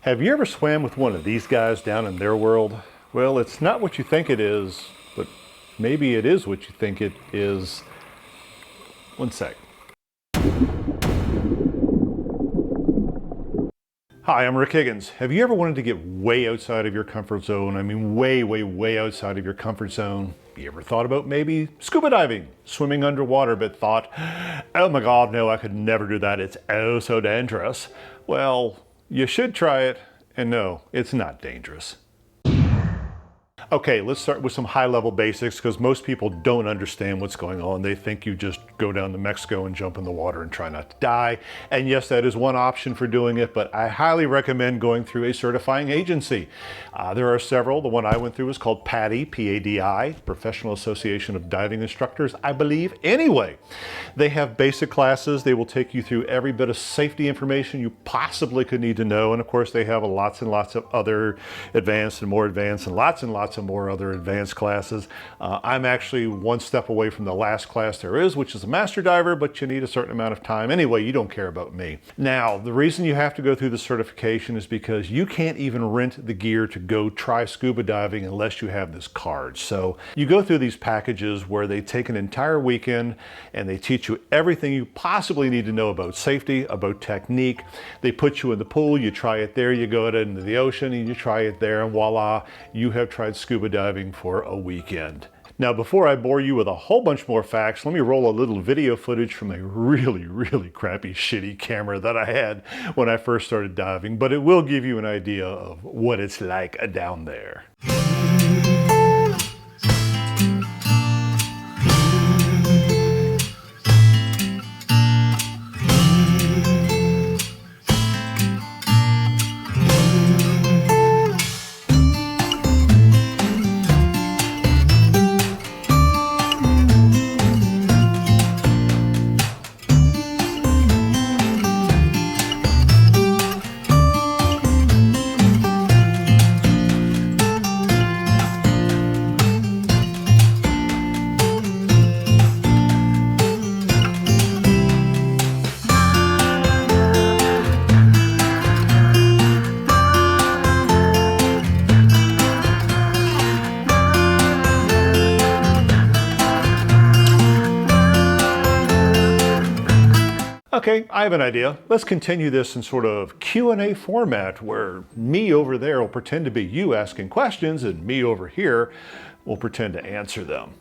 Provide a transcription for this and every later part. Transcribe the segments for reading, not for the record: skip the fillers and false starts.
Have you ever swam with one of these guys down in their world? Well, it's not what you think it is, but maybe it is what you think it is. One sec. Hi, I'm Rick Higgins. Have you ever wanted to get way outside of your comfort zone? I mean, way outside of your comfort zone. You ever thought about maybe scuba diving, swimming underwater, but thought, oh my God, no, I could never do that. It's oh so dangerous. Well, you should try it, and no, it's not dangerous. Okay, let's start with some high-level basics because most people don't understand what's going on. They think you just go down to Mexico and jump in the water and try not to die. And yes, that is one option for doing it, but I highly recommend going through a certifying agency. There are several. The one I went through was called PADI, P-A-D-I, Professional Association of Diving Instructors, I believe. Anyway, they have basic classes. They will take you through every bit of safety information you possibly could need to know. And of course, they have lots and lots of other advanced and more advanced and lots of more other advanced classes. I'm actually one step away from the last class there is, which is a master diver, but you need a certain amount of time. Anyway, you don't care about me. Now, the reason you have to go through the certification is because you can't even rent the gear to go try scuba diving unless you have this card. So you go through these packages where they take an entire weekend and they teach you everything you possibly need to know about safety, about technique. They put you in the pool, you try it there, you go out into the ocean and you try it there, and voila, you have tried scuba diving for a weekend. Now, before I bore you with a whole bunch more facts, let me roll a little video footage from a really crappy, shitty camera that I had when I first started diving, but it will give you an idea of what it's like down there. Okay, I have an idea. Let's continue this in sort of Q&A format where me over there will pretend to be you asking questions and me over here will pretend to answer them.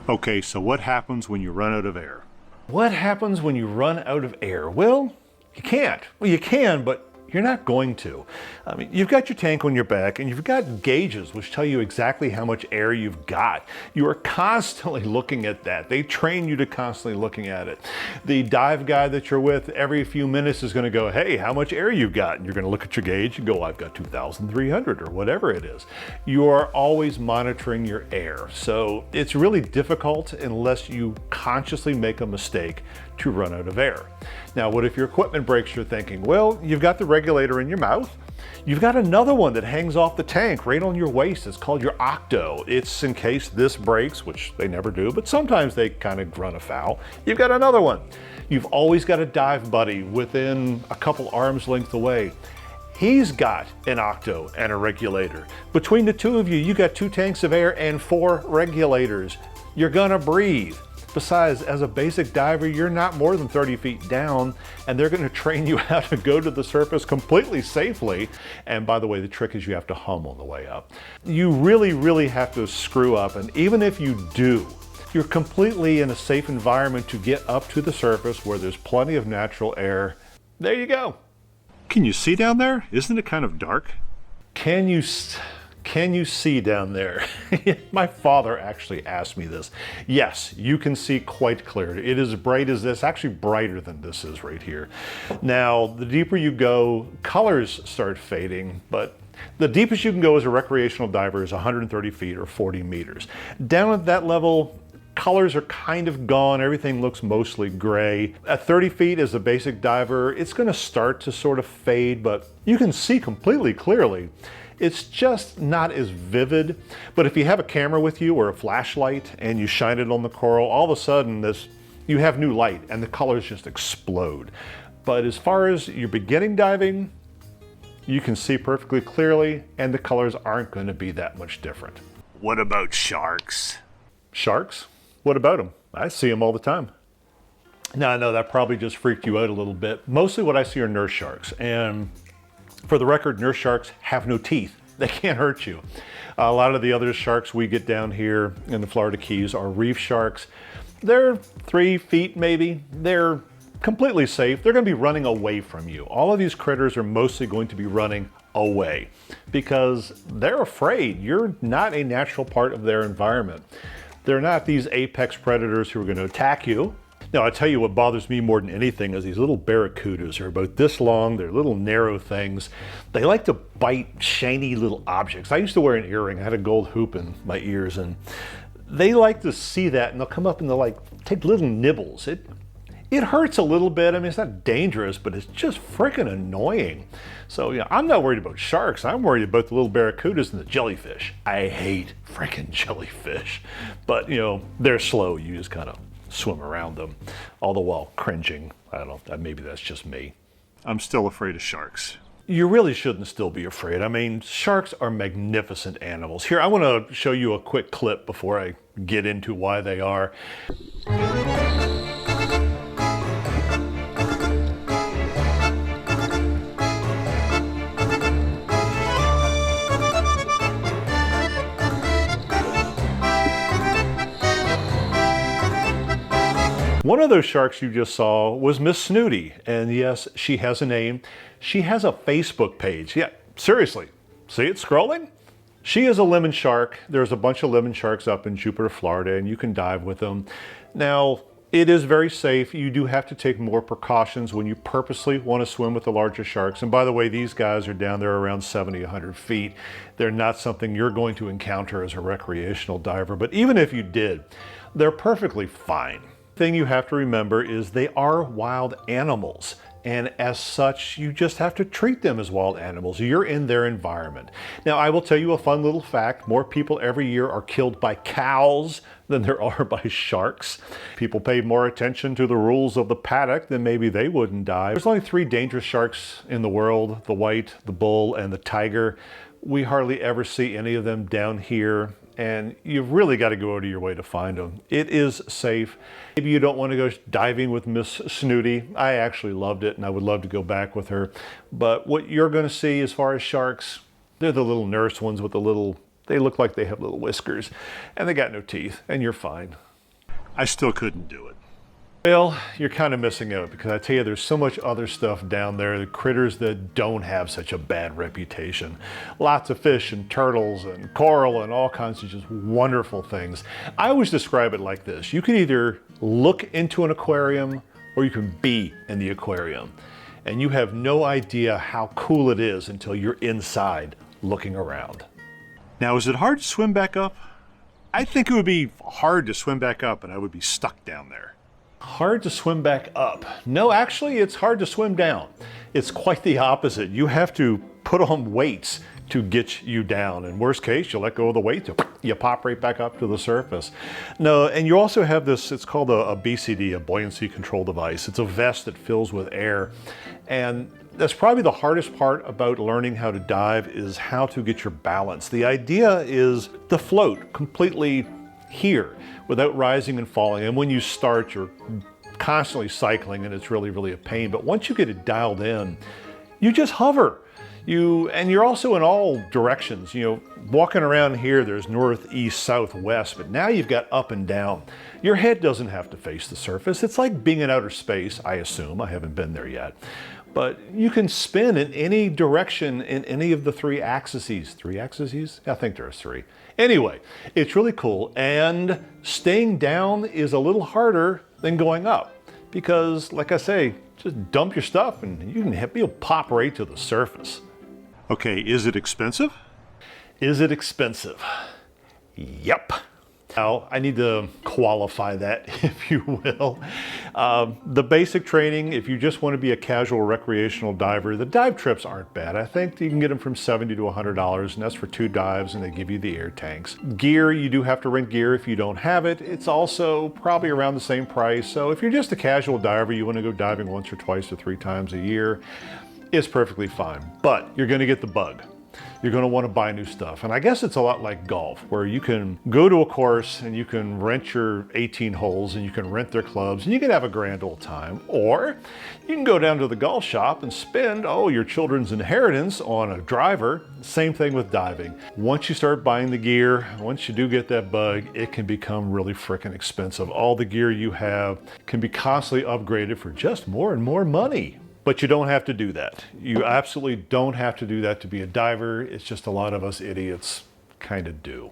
Okay, so what happens when you run out of air? What happens when you run out of air? Well, you can't. Well, you can, but you're not going to. I mean, you've got your tank on your back and you've got gauges which tell you exactly how much air you've got. You are constantly looking at that. They train you to constantly looking at it. The dive guy that you're with every few minutes is going to go, hey, how much air you got? And you're going to look at your gauge and go, I've got 2,300 or whatever it is. You are always monitoring your air. So it's really difficult unless you consciously make a mistake to run out of air. Now, what if your equipment breaks? You're thinking, well, you've got the regulator in your mouth. You've got another one that hangs off the tank right on your waist. It's called your octo. It's in case this breaks, which they never do, but sometimes they kind of run afoul. You've got another one. You've always got a dive buddy within a couple arms length away. He's got an octo and a regulator. Between the two of you, you got 2 tanks of air and 4 regulators. You're gonna breathe. Besides, as a basic diver, you're not more than 30 feet down, and they're going to train you how to go to the surface completely safely. And by the way, the trick is you have to hum on the way up. You really have to screw up, and even if you do, you're completely in a safe environment to get up to the surface where there's plenty of natural air. There you go. Can you see down there? Isn't it kind of dark? Can you see down there? My father actually asked me this. Yes, you can see quite clearly. It is bright as this, actually brighter than this is right here. Now, the deeper you go, colors start fading, but the deepest you can go as a recreational diver is 130 feet or 40 meters. Down at that level, colors are kind of gone. Everything looks mostly gray. At 30 feet as a basic diver, it's going to start to sort of fade, but you can see completely clearly. It's just not as vivid, but if you have a camera with you or a flashlight and you shine it on the coral, all of a sudden you have new light and the colors just explode. But as far as your beginning diving, you can see perfectly clearly, and the colors aren't going to be that much different. What about sharks? Sharks? What about them? I see them all the time. Now, I know that probably just freaked you out a little bit. Mostly what I see are nurse sharks. And for the record, nurse sharks have no teeth. They can't hurt you. A lot of the other sharks we get down here in the Florida Keys are reef sharks. They're 3 feet maybe. They're completely safe. They're going to be running away from you. All of these critters are mostly going to be running away because they're afraid. You're not a natural part of their environment. They're not these apex predators who are going to attack you. Now, I tell you what bothers me more than anything is these little barracudas are about this long. They're little narrow things. They like to bite shiny little objects. I used to wear an earring. I had a gold hoop in my ears, and they like to see that, and they'll come up and they'll like take little nibbles. It hurts a little bit. I mean, it's not dangerous, but it's just freaking annoying. So, yeah, I'm not worried about sharks. I'm worried about the little barracudas and the jellyfish. I hate freaking jellyfish. But, you know, they're slow. You just kind of swim around them, all the while cringing. I don't know, maybe that's just me. I'm still afraid of sharks. You really shouldn't still be afraid. I mean, sharks are magnificent animals. Here, I want to show you a quick clip before I get into why they are. One of those sharks you just saw was Miss Snooty, and yes, she has a name. She has a Facebook page. Yeah, seriously, see it scrolling? She is a lemon shark. There's a bunch of lemon sharks up in Jupiter, Florida, and you can dive with them. Now, it is very safe. You do have to take more precautions when you purposely want to swim with the larger sharks. And by the way, these guys are down there around 70, 100 feet. They're not something you're going to encounter as a recreational diver, but even if you did, they're perfectly fine. Thing you have to remember is they are wild animals, and as such you just have to treat them as wild animals. You're in their environment. Now, I will tell you a fun little fact. More people every year are killed by cows than there are by sharks. People pay more attention to the rules of the paddock than maybe they wouldn't die. There's only 3 dangerous sharks in the world: the white, the bull, and the tiger. We hardly ever see any of them down here, and you've really got to go out of your way to find them. It is safe. Maybe you don't want to go diving with Miss Snooty. I actually loved it, and I would love to go back with her. But what you're going to see as far as sharks, they're the little nurse ones with the little, they look like they have little whiskers, and they got no teeth, and you're fine. I still couldn't do it. Well, you're kind of missing out, because I tell you, there's so much other stuff down there, the critters that don't have such a bad reputation. Lots of fish and turtles and coral and all kinds of just wonderful things. I always describe it like this. You can either look into an aquarium or you can be in the aquarium. And you have no idea how cool it is until you're inside looking around. Now, is it hard to swim back up? I think it would be hard to swim back up and I would be stuck down there. Hard to swim back up. No, actually, it's hard to swim down. It's quite the opposite. You have to put on weights to get you down. In worst case, you let go of the weight, you pop right back up to the surface. No, and you also have this, it's called a BCD, a buoyancy control device. It's a vest that fills with air. And that's probably the hardest part about learning how to dive, is how to get your balance. The idea is to float completely here without rising and falling. And when you start, you're constantly cycling and it's really, really a pain. But once you get it dialed in, you just hover. And you're also in all directions. You know, walking around here, there's north, east, south, west, but now you've got up and down. Your head doesn't have to face the surface. It's like being in outer space, I assume. I haven't been there yet. But you can spin in any direction in any of the 3 axes. 3 axes? I think there's 3. Anyway, it's really cool, and staying down is a little harder than going up because, like I say, just dump your stuff and you'll pop right to the surface. Okay, is it expensive? Is it expensive? Yep. Now, I need to qualify that, if you will. The basic training, if you just want to be a casual recreational diver, the dive trips aren't bad. I think you can get them from $70 to $100, and that's for 2 dives, and they give you the air tanks. Gear, you do have to rent gear if you don't have it. It's also probably around the same price. So if you're just a casual diver, you want to go diving once or twice or 3 times a year, it's perfectly fine, but you're gonna get the bug. You're going to want to buy new stuff. And I guess it's a lot like golf, where you can go to a course and you can rent your 18 holes and you can rent their clubs and you can have a grand old time. Or you can go down to the golf shop and spend, your children's inheritance on a driver. Same thing with diving. Once you start buying the gear, once you do get that bug, it can become really freaking expensive. All the gear you have can be constantly upgraded for just more and more money. But you don't have to do that. You absolutely don't have to do that to be a diver. It's just a lot of us idiots kind of do.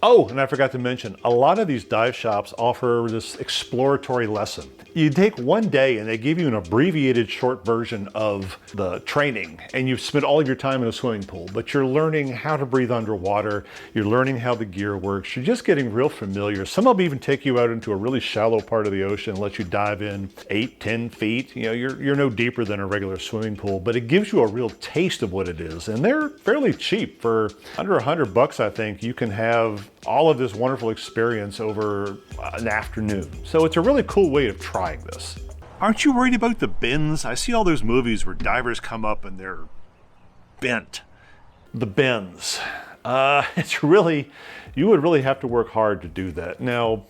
Oh, and I forgot to mention, a lot of these dive shops offer this exploratory lesson. You take one day and they give you an abbreviated short version of the training, and you spend all of your time in a swimming pool, but you're learning how to breathe underwater. You're learning how the gear works. You're just getting real familiar. Some of them even take you out into a really shallow part of the ocean and let you dive in 8, 10 feet. You're no deeper than a regular swimming pool, but it gives you a real taste of what it is. And they're fairly cheap. For under $100, I think, you can have all of this wonderful experience over an afternoon. So it's a really cool way of trying this. Aren't you worried about the bends? I see all those movies where divers come up and they're bent. The bends. You would really have to work hard to do that. Now,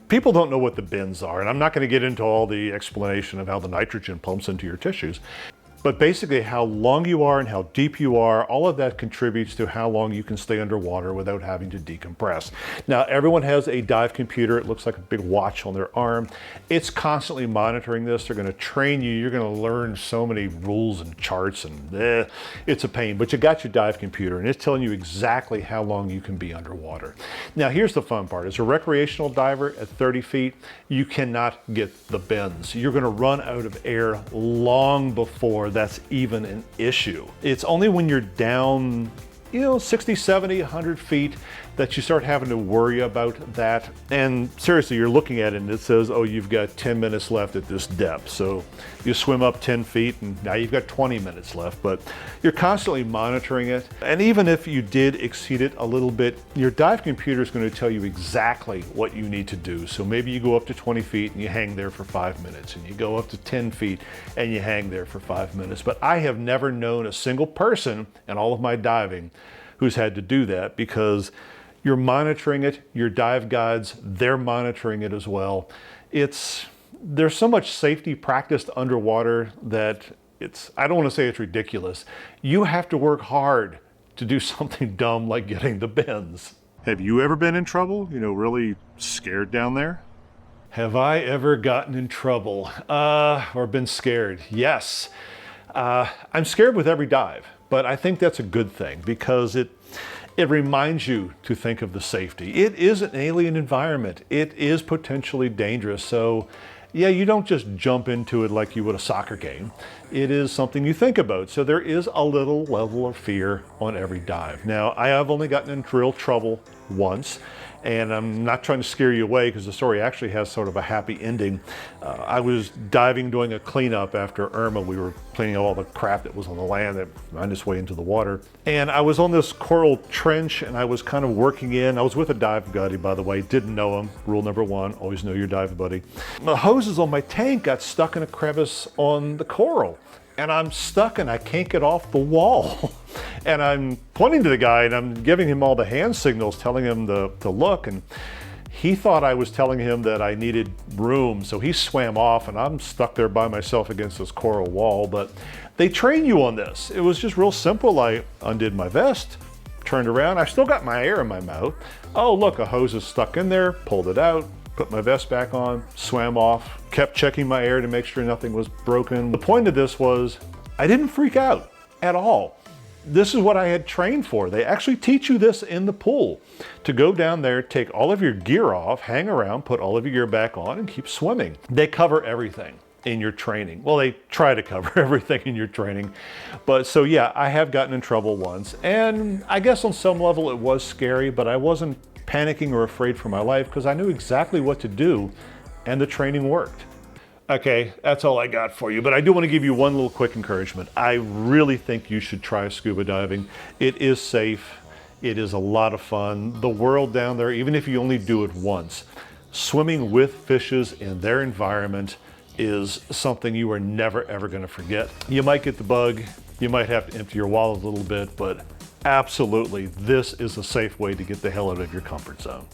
people don't know what the bends are, and I'm not going to get into all the explanation of how the nitrogen pumps into your tissues. But basically how long you are and how deep you are, all of that contributes to how long you can stay underwater without having to decompress. Now, everyone has a dive computer. It looks like a big watch on their arm. It's constantly monitoring this. They're gonna train you. You're gonna learn so many rules and charts, and it's a pain. But you got your dive computer and it's telling you exactly how long you can be underwater. Now, here's the fun part. As a recreational diver at 30 feet, you cannot get the bends. You're gonna run out of air long before that's even an issue. It's only when you're down, 60, 70, 100 feet that you start having to worry about that. And seriously, you're looking at it and it says, you've got 10 minutes left at this depth. So you swim up 10 feet and now you've got 20 minutes left, but you're constantly monitoring it. And even if you did exceed it a little bit, your dive computer is going to tell you exactly what you need to do. So maybe you go up to 20 feet and you hang there for 5 minutes, and you go up to 10 feet and you hang there for 5 minutes. But I have never known a single person in all of my diving who's had to do that, because you're monitoring it. Your dive guides, they're monitoring it as well. There's so much safety practiced underwater that I don't want to say it's ridiculous. You have to work hard to do something dumb like getting the bends. Have you ever been in trouble? Really scared down there? Have I ever gotten in trouble or been scared? Yes. I'm scared with every dive, but I think that's a good thing, because it reminds you to think of the safety. It is an alien environment. It is potentially dangerous. So yeah, you don't just jump into it like you would a soccer game. It is something you think about. So there is a little level of fear on every dive. Now, I have only gotten into real trouble once, and I'm not trying to scare you away, because the story actually has sort of a happy ending. I was diving doing a cleanup after Irma. We were cleaning up all the crap that was on the land that found its way into the water. And I was on this coral trench and I was kind of working in. I was with a dive buddy, by the way, didn't know him. Rule number 1, always know your dive buddy. The hoses on my tank got stuck in a crevice on the coral, and I'm stuck and I can't get off the wall. And I'm pointing to the guy and I'm giving him all the hand signals, telling him to look, and he thought I was telling him that I needed room, so he swam off and I'm stuck there by myself against this coral wall. But they train you on this. It was just real simple. I undid my vest, turned around, I still got my air in my mouth. Oh look, a hose is stuck in there, pulled it out, put my vest back on, swam off, kept checking my air to make sure nothing was broken. The point of this was I didn't freak out at all. This is what I had trained for. They actually teach you this in the pool, to go down there, take all of your gear off, hang around, put all of your gear back on, and keep swimming. They cover everything in your training. Well, they try to cover everything in your training. But so yeah, I have gotten in trouble once, and I guess on some level it was scary, but I wasn't panicking or afraid for my life, because I knew exactly what to do and the training worked. Okay, that's all I got for you, but I do want to give you one little quick encouragement. I really think you should try scuba diving. It is safe. It is a lot of fun. The world down there, even if you only do it once, swimming with fishes in their environment is something you are never ever going to forget. You might get the bug, you might have to empty your wallet a little bit, but absolutely, this is a safe way to get the hell out of your comfort zone.